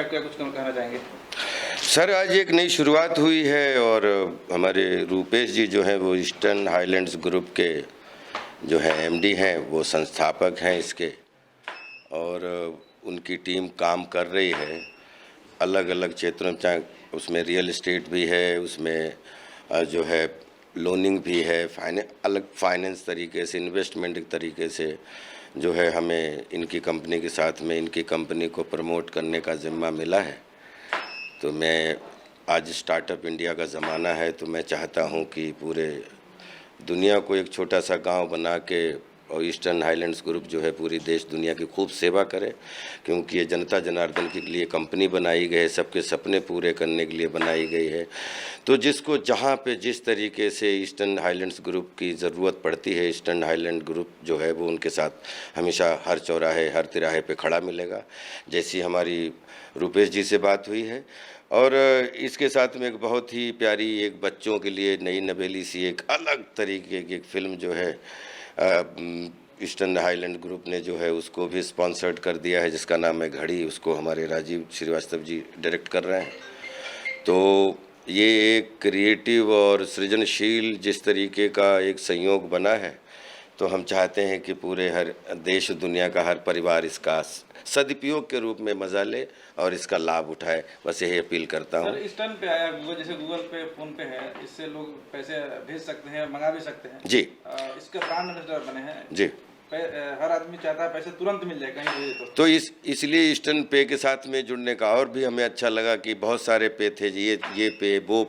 Contract का कुछ कहना चाहेंगे? सर, आज एक नई शुरुआत हुई है और हमारे रूपेश जी जो हैं वो ईस्टर्न हाईलैंड्स ग्रुप के जो हैं एमडी हैं, वो संस्थापक हैं इसके, और उनकी टीम काम कर रही है अलग अलग क्षेत्रों में। चाहे उसमें रियल एस्टेट भी है, उसमें जो है लोनिंग भी है, अलग फाइनेंस तरीके से, इन्वेस्टमेंट तरीके से जो है हमें इनकी कंपनी के साथ में इनकी कंपनी को प्रमोट करने का जिम्मा मिला है। तो मैं आज स्टार्टअप इंडिया का ज़माना है, तो मैं चाहता हूं कि पूरे दुनिया को एक छोटा सा गांव बना के और ईस्टर्न हाईलैंड्स ग्रुप जो है पूरी देश दुनिया की खूब सेवा करे, क्योंकि ये जनता जनार्दन के लिए कंपनी बनाई गई है, सबके सपने पूरे करने के लिए बनाई गई है। तो जिसको जहाँ पे जिस तरीके से ईस्टर्न हाईलैंड्स ग्रुप की ज़रूरत पड़ती है, ईस्टर्न हाईलैंड ग्रुप जो है वो उनके साथ हमेशा हर चौराहे हर तिराहे पे खड़ा मिलेगा। जैसी हमारी रूपेश जी से बात हुई है, और इसके साथ में एक बहुत ही प्यारी एक बच्चों के लिए नई नवेली सी एक अलग तरीके की एक फ़िल्म जो है ईस्टर्न हाईलैंड ग्रुप ने जो है उसको भी स्पॉन्सर्ड कर दिया है, जिसका नाम है घड़ी। उसको हमारे राजीव श्रीवास्तव जी डायरेक्ट कर रहे हैं। तो ये एक क्रिएटिव और सृजनशील जिस तरीके का एक संयोग बना है, तो हम चाहते हैं कि पूरे हर देश दुनिया का हर परिवार इसका सदुपयोग के रूप में मजा ले और इसका लाभ उठाए। बस यही अपील करता हूँ। सर, ईस्टर्न पे आया गूगल, जैसे गूगल पे, फोन पे है, इससे लोग पैसे भेज सकते हैं, मंगा भी सकते हैं जी। इसके ब्रांड एम्बेसडर बने हैं जी। हर आदमी चाहता है पैसे तुरंत मिल जाए कहीं भेजे तो इसलिए ईस्टर्न पे के साथ में जुड़ने का और भी हमें अच्छा लगा कि बहुत सारे पे थे जी, ये पे, वो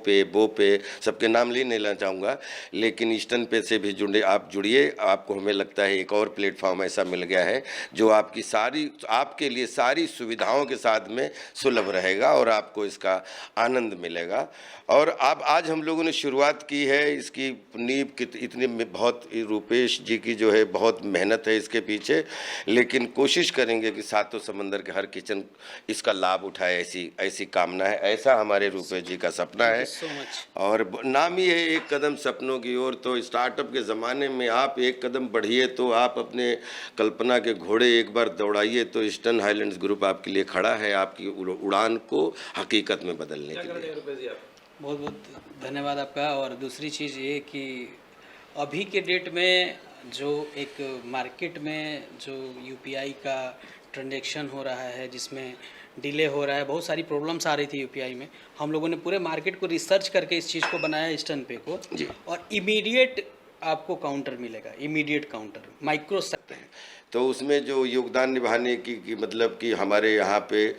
पे, सबके नाम नहीं लेना चाहूँगा, लेकिन ईस्टर्न पे से भी जुड़े, आप जुड़िए। आपको हमें लगता है एक और प्लेटफॉर्म ऐसा मिल गया है जो आपके लिए सारी सुविधाओं के साथ में सुलभ रहेगा और आपको इसका आनंद मिलेगा। और अब आज हम लोगों ने शुरुआत की है, इसकी नींव इतनी बहुत रूपेश जी की जो है बहुत मेहनत है इसके पीछे, लेकिन कोशिश करेंगे कि सातों समंदर के हर किचन इसका लाभ उठाए, ऐसी कामना है, ऐसा हमारे रूपेश जी का सपना है। और नाम ही है एक कदम सपनों की ओर। तो स्टार्टअप के ज़माने में आप एक कदम बढ़िए, तो आप अपने कल्पना के घोड़े एक बार दौड़ाइए, तो ईस्टर्न हाईलैंड्स ग्रुप आपके लिए खड़ा है, आपकी उड़ान को हकीकत में बदलने के लिए। बहुत बहुत धन्यवाद आपका। और दूसरी चीज़ ये कि अभी के डेट में जो एक मार्केट में जो यूपीआई का ट्रांजैक्शन हो रहा है, जिसमें डिले हो रहा है, बहुत सारी प्रॉब्लम्स आ रही थी यूपीआई में, हम लोगों ने पूरे मार्केट को रिसर्च करके इस चीज़ को बनाया ईस्टर्न पे को जी। और इमीडिएट आपको काउंटर मिलेगा, इमीडिएट काउंटर माइक्रो सकते हैं। तो उसमें जो योगदान निभाने की मतलब कि हमारे यहाँ पे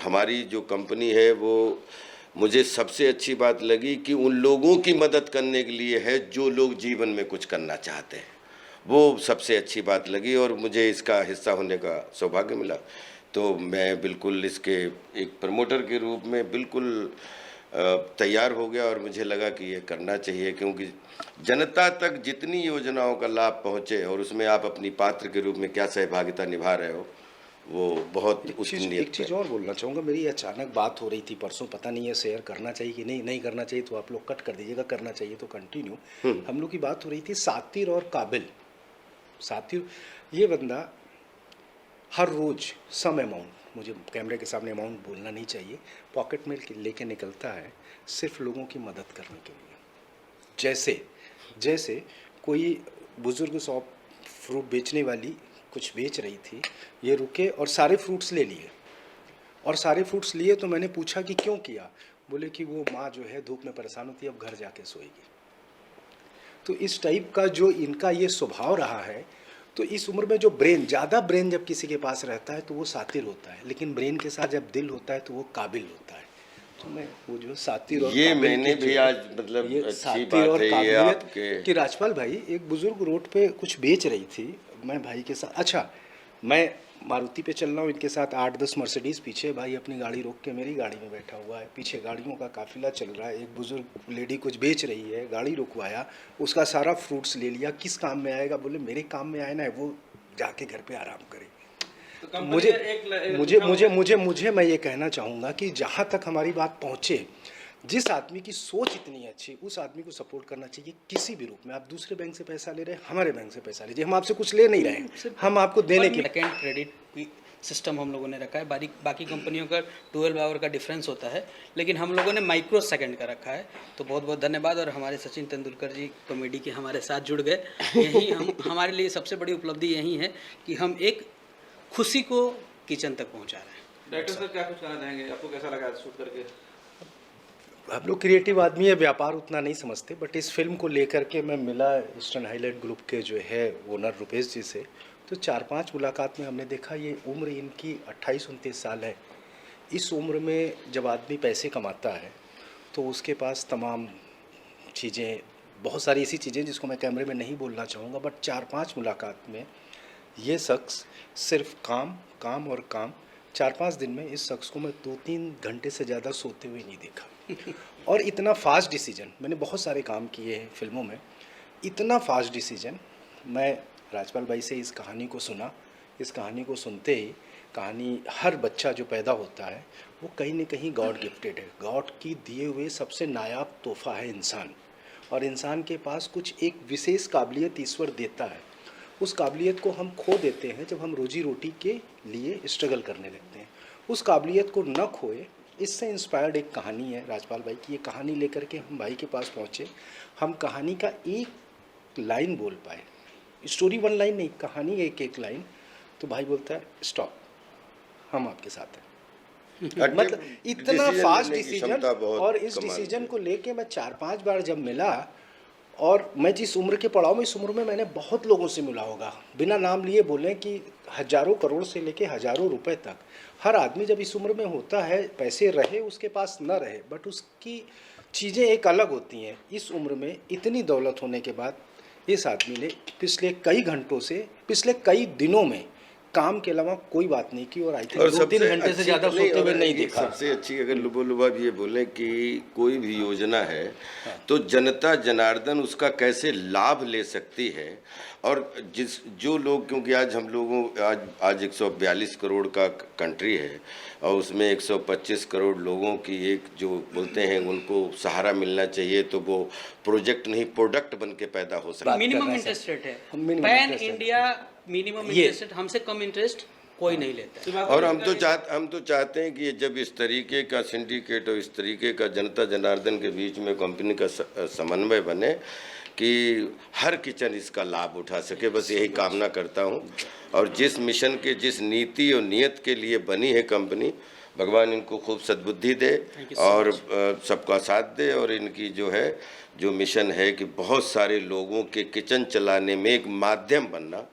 हमारी जो कंपनी है वो मुझे सबसे अच्छी बात लगी कि उन लोगों की मदद करने के लिए है जो लोग जीवन में कुछ करना चाहते हैं, वो सबसे अच्छी बात लगी और मुझे इसका हिस्सा होने का सौभाग्य मिला। तो मैं बिल्कुल इसके एक प्रमोटर के रूप में बिल्कुल तैयार हो गया और मुझे लगा कि ये करना चाहिए, क्योंकि जनता तक जितनी योजनाओं का लाभ पहुँचे और उसमें आप अपनी पात्र के रूप में क्या सहभागिता निभा रहे हो, वो बहुत एक चीज़ और बोलना चाहूँगा। मेरी अचानक बात हो रही थी परसों, पता नहीं है शेयर करना चाहिए कि नहीं करना चाहिए, तो आप लोग कट कर दीजिएगा, करना चाहिए तो कंटिन्यू। हम लोग की बात हो रही थी सातिर और काबिल। सातिर ये बंदा हर रोज़ सम अमाउंट, मुझे कैमरे के सामने अमाउंट बोलना नहीं चाहिए, पॉकेट में लेके निकलता है सिर्फ लोगों की मदद करने के लिए। जैसे कोई बुज़ुर्ग शॉप फ्रूट बेचने वाली कुछ बेच रही थी, ये रुके और सारे फ्रूट्स ले लिए, और सारे फ्रूट्स लिए तो मैंने पूछा कि क्यों किया, बोले कि वो माँ जो है धूप में परेशान होती है, अब घर जाके सोएगी। तो इस टाइप का जो इनका ये स्वभाव रहा है, तो इस उम्र में जो ब्रेन, ज़्यादा ब्रेन जब किसी के पास रहता है तो वो सातिर होता है, लेकिन ब्रेन के साथ जब दिल होता है तो वो काबिल होता है। तो मैं वो जो सातिर और ये मैंने भी आज मतलब ये अच्छी बात है ये आपके कि राजपाल भाई, एक बुजुर्ग रोड पे कुछ बेच रही थी, मैं भाई के साथ, अच्छा मैं मारुति पे चल रहा हूँ, इनके साथ 8-10 मर्सिडीज़ पीछे, भाई अपनी गाड़ी रोक के मेरी गाड़ी में बैठा हुआ है, पीछे गाड़ियों का काफिला चल रहा है, एक बुजुर्ग लेडी कुछ बेच रही है, गाड़ी रुकवाया, उसका सारा फ्रूट्स ले लिया, किस काम में आएगा, बोले मेरे काम में आए ना, वो जाके घर पे आराम करे। तो मुझे मैं ये कहना चाहूँगा कि जहाँ तक हमारी बात पहुँचे, जिस आदमी की सोच इतनी अच्छी, उस आदमी को सपोर्ट करना चाहिए किसी भी रूप में। आप दूसरे बैंक से पैसा ले रहे हैं, हमारे बैंक से पैसा लीजिए, हम आपसे कुछ ले नहीं रहे हैं, हम आपको देने के सेकेंड क्रेडिट भी सिस्टम हम लोगों ने रखा है। बाकी कंपनियों का 12 आवर का डिफरेंस होता है, लेकिन हम लोगों ने माइक्रो सेकंड का रखा है। तो बहुत बहुत धन्यवाद। और हमारे सचिन तेंदुलकर जी कॉमेडी के हमारे साथ जुड़ गए, यही हमारे लिए सबसे बड़ी उपलब्धि यही है कि हम एक खुशी को किचन तक पहुँचा रहे हैं। डायरेक्टर सर क्या कुछ कहना चाहेंगे, आपको कैसा लगा शूट करके? हम लोग क्रिएटिव आदमी है, व्यापार उतना नहीं समझते, बट इस फिल्म को लेकर के मैं मिला ईस्टर्न हाईलैंड ग्रुप के जो है ओनर रुपेश जी से, तो 4-5 मुलाकात में हमने देखा ये उम्र इनकी 28-29 साल है। इस उम्र में जब आदमी पैसे कमाता है तो उसके पास तमाम चीज़ें, बहुत सारी ऐसी चीज़ें जिसको मैं कैमरे में नहीं बोलना चाहूँगा, बट 4-5 मुलाकात में ये शख्स सिर्फ काम काम और काम। 4-5 दिन में इस शख्स को मैं 2-3 घंटे से ज़्यादा सोते हुए नहीं देखा। और इतना फास्ट डिसीजन, मैंने बहुत सारे काम किए हैं फिल्मों में, इतना फास्ट डिसीजन। मैं राजपाल भाई से इस कहानी को सुना, इस कहानी को सुनते ही कहानी, हर बच्चा जो पैदा होता है वो कहीं न कहीं गॉड गिफ्टेड है, गॉड की दिए हुए सबसे नायाब तोहफा है इंसान। और इंसान के पास कुछ एक विशेष काबिलियत ईश्वर देता है, उस काबिलियत को हम खो देते हैं जब हम रोजी रोटी के लिए स्ट्रगल करने लगते हैं। उस काबिलियत को न खोए, इससे इंस्पायर्ड एक कहानी है राजपाल भाई की। ये कहानी लेकर के हम भाई के पास पहुँचे, हम कहानी का एक लाइन बोल पाए, स्टोरी 1 लाइन नहीं, कहानी एक लाइन। तो भाई बोलता है स्टॉप, हम आपके साथ हैं। मतलब इतना फास्ट डिसीजन। और इस डिसीजन को लेके मैं 4-5 बार जब मिला, और मैं जिस उम्र के पड़ाव में, इस उम्र में मैंने बहुत लोगों से मिला होगा, बिना नाम लिए बोलें कि हजारों करोड़ से लेके हजारों रुपए तक। हर आदमी जब इस उम्र में होता है, पैसे रहे उसके पास न रहे, बट उसकी चीज़ें एक अलग होती हैं। इस उम्र में इतनी दौलत होने के बाद इस आदमी ने पिछले कई घंटों से, पिछले कई दिनों में काम के अलावा कोई बात नहीं की। और आई थिंक 2-3 घंटे से ज़्यादा सोते हुए नहीं देखा। सबसे अच्छी अगर लुबो ये बोले कि कोई भी योजना है तो जनता जनार्दन उसका कैसे लाभ ले सकती है। और जो लोग, क्योंकि आज हम लोगों आज 142 करोड़ का कंट्री है और उसमें 125 करोड़ लोगों की एक जो बोलते हैं उनको सहारा मिलना चाहिए, तो वो प्रोजेक्ट नहीं प्रोडक्ट बन के पैदा हो सकता है। मिनिमम इंटरेस्ट रेट है, pan India minimum interest rate, हमसे कम इंटरेस्ट कोई नहीं लेता है। और हम तो चाहते हैं कि जब इस तरीके का सिंडिकेट और इस तरीके का जनता जनार्दन के बीच में कंपनी का समन्वय बने कि हर किचन इसका लाभ उठा सके, बस यही कामना करता हूं। और जिस मिशन के, जिस नीति और नियत के लिए बनी है कंपनी, भगवान इनको खूब सद्बुद्धि दे और सबका साथ दे। और इनकी जो मिशन है कि बहुत सारे लोगों के किचन चलाने में एक माध्यम बनना,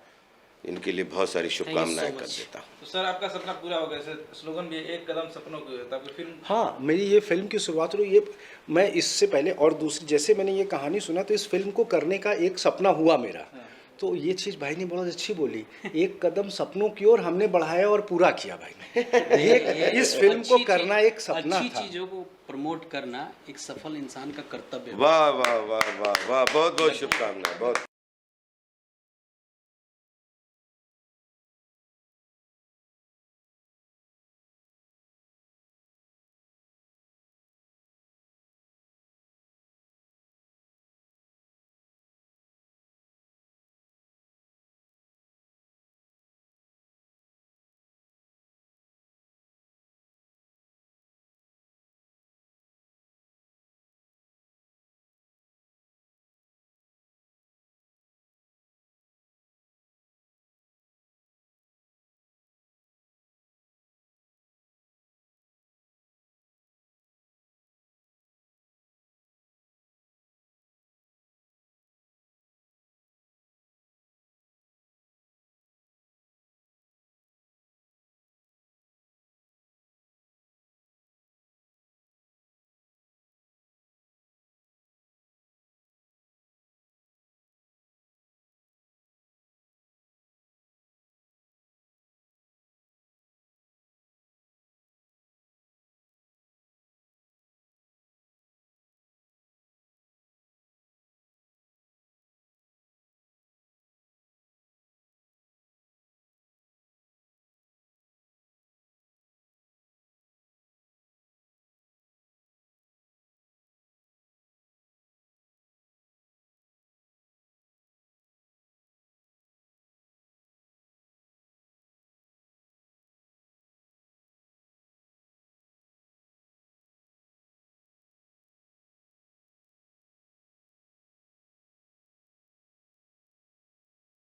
इनके लिए बहुत सारी शुभकामनाएं कर देता हूँ। तो सर आपका सपना पूरा हो गया, स्लोगन भी एक कदम सपनों की होता है फिल्म। हाँ, मेरी ये फिल्म की शुरुआत हुई, ये मैं इससे पहले और दूसरी, जैसे मैंने ये कहानी सुना तो इस फिल्म को करने का एक सपना हुआ मेरा। तो ये चीज़ भाई ने बहुत अच्छी बोली, एक कदम सपनों की ओर हमने बढ़ाया और पूरा किया भाई ने। ये इस फिल्म को करना एक सपना था। अच्छी चीज़ों को प्रमोट करना एक सफल इंसान का कर्तव्य है। वाह वाह वाह वाह वाह, बहुत बहुत शुभकामनाएं। बहुत